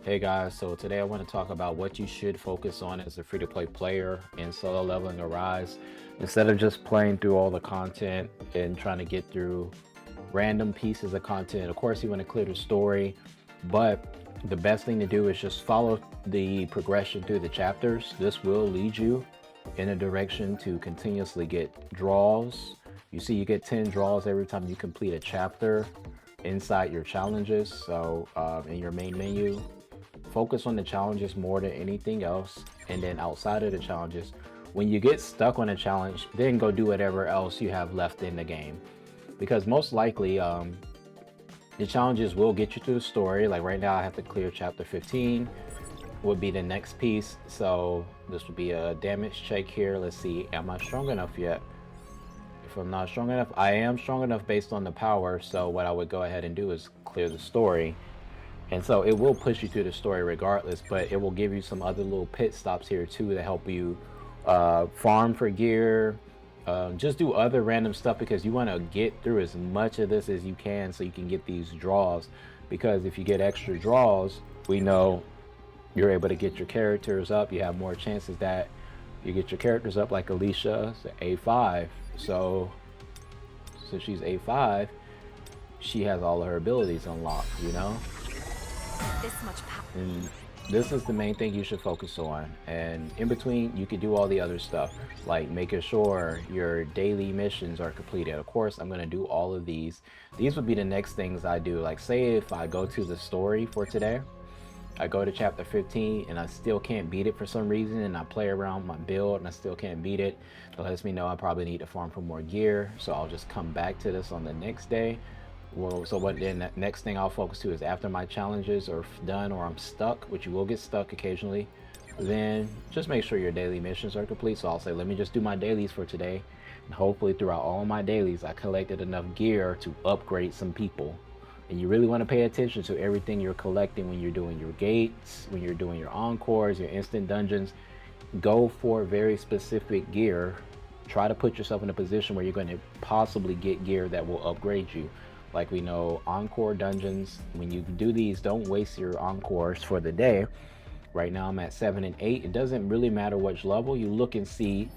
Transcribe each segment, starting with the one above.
Hey guys, so today I want to talk about what you should focus on as a free-to-play player in Solo Leveling Arise. Instead of just playing through all the content and trying to get through random pieces of content. Of course, you want to clear the story, but the best thing to do is just follow the progression through the chapters. This will lead you in a direction to continuously get draws. You see, you get 10 draws every time you complete a chapter inside your challenges. So in your main menu, focus on the challenges more than anything else. And then outside of the challenges, when you get stuck on a challenge, then go do whatever else you have left in the game. Because most likely, the challenges will get you through the story. Like right now, I have to clear chapter 15, would be the next piece. So this would be a damage check here. Let's see, am I strong enough yet? If I'm not strong enough, I am strong enough based on the power. So what I would go ahead and do is clear the story. And so it will push you through the story regardless, but it will give you some other little pit stops here too to help you farm for gear, just do other random stuff because you want to get through as much of this as you can so you can get these draws. Because if you get extra draws, we know you're able to get your characters up. You have more chances that you get your characters up, like Alicia, A5. So since she's A5, she has all of her abilities unlocked, you know? This much power. And this is the main thing you should focus on. And in between, you could do all the other stuff, like making sure your daily missions are completed. Of course, I'm going to do all of these. These would be the next things I do. Like say if I go to the story for today, I go to chapter 15 and I still can't beat it for some reason, and I play around my build and I still can't beat it. It lets me know I probably need to farm for more gear. So I'll just come back to this on the next day. Well, so what then the next thing I'll focus to is after my challenges are done or I'm stuck, which you will get stuck occasionally, then just make sure your daily missions are complete. So I'll say, let me just do my dailies for today. And hopefully throughout all my dailies, I collected enough gear to upgrade some people. And you really want to pay attention to everything you're collecting when you're doing your gates, when you're doing your encores, your instant dungeons. Go for very specific gear. Try to put yourself in a position where you're going to possibly get gear that will upgrade you. Like we know, encore dungeons, when you do these, don't waste your encores for the day. Right now I'm at 7 and 8. It doesn't really matter which level. You look and see,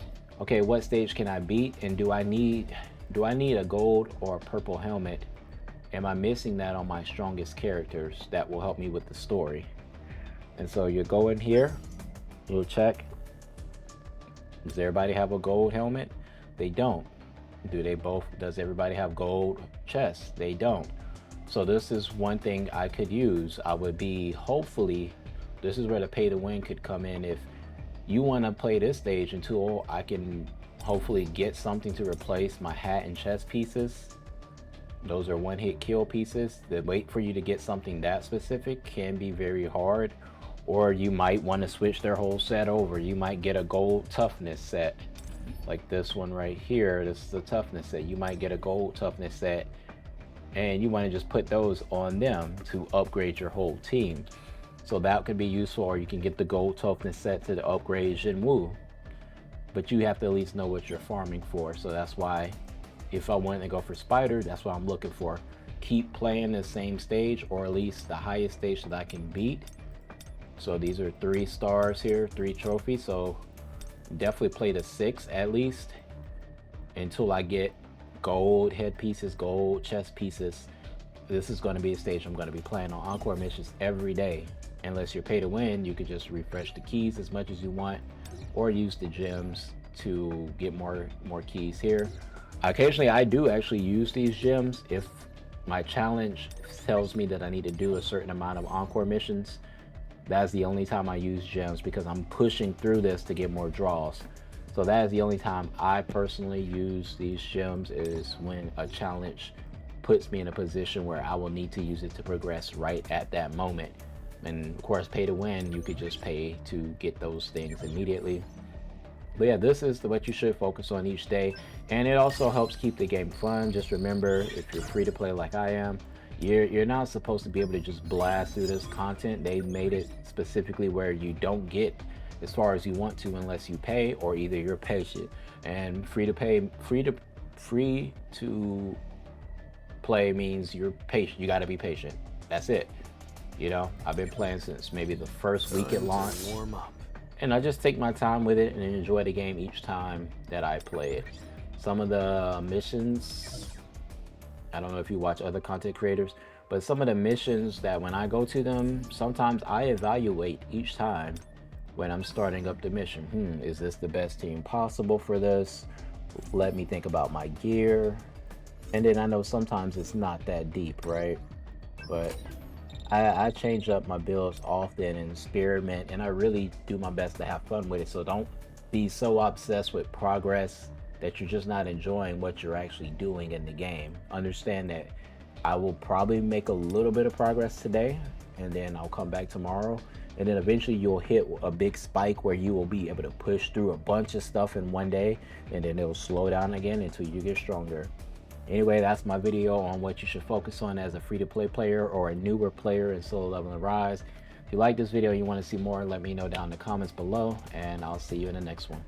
okay, what stage can I beat, and do I need a gold or a purple helmet? Am I missing that on my strongest characters? That will help me with the story. And so you go in here, you'll check, does everybody have a gold helmet? They don't. Does everybody have gold chests? They don't. So this is one thing I could use. I would be, hopefully, this is where the pay to win could come in. If you want to play this stage until I can hopefully get something to replace my hat and chest pieces. Those are one hit kill pieces. The wait for you to get something that specific can be very hard. Or you might want to switch their whole set over. You might get a gold toughness set. Like this one right here, this is the toughness set. You might get a gold toughness set and you want to just put those on them to upgrade your whole team. So that could be useful, or you can get the gold toughness set to upgrade Jinwoo. But you have to at least know what you're farming for. So that's why if I want to go for Spider, that's what I'm looking for. Keep playing the same stage, or at least the highest stage that I can beat. So these are 3 stars here, 3 trophies. So definitely play the 6 at least until I get gold headpieces, gold chest pieces. This is going to be a stage I'm going to be playing on encore missions every day. Unless you're pay to win, you could just refresh the keys as much as you want, or use the gems to get more keys here. Occasionally I do actually use these gems if my challenge tells me that I need to do a certain amount of encore missions. That's the only time I use gems, because I'm pushing through this to get more draws. So that is the only time I personally use these gems, is when a challenge puts me in a position where I will need to use it to progress right at that moment. And of course, pay to win, you could just pay to get those things immediately. But yeah, this is what you should focus on each day. And it also helps keep the game fun. Just remember, if you're free to play like I am, you're not supposed to be able to just blast through this content. They made it specifically where you don't get as far as you want to unless you pay, or either you're patient. And free to play means you're patient. You got to be patient. That's it. You know, I've been playing since maybe the first week it launched, Warm up. and I just take my time with it and enjoy the game each time that I play it. Some of the missions, I don't know if you watch other content creators, but some of the missions that when I go to them, sometimes I evaluate each time when I'm starting up the mission. Is this the best team possible for this? Let me think about my gear. And then I know sometimes it's not that deep, right? But I change up my builds often and experiment, and I really do my best to have fun with it. So don't be so obsessed with progress that you're just not enjoying what you're actually doing in the game. Understand that I will probably make a little bit of progress today, and then I'll come back tomorrow, and then eventually you'll hit a big spike where you will be able to push through a bunch of stuff in one day, and then it'll slow down again until you get stronger. Anyway, that's my video on what you should focus on as a free-to-play player or a newer player in Solo Leveling Rise. If you like this video and you want to see more, let me know down in the comments below, and I'll see you in the next one.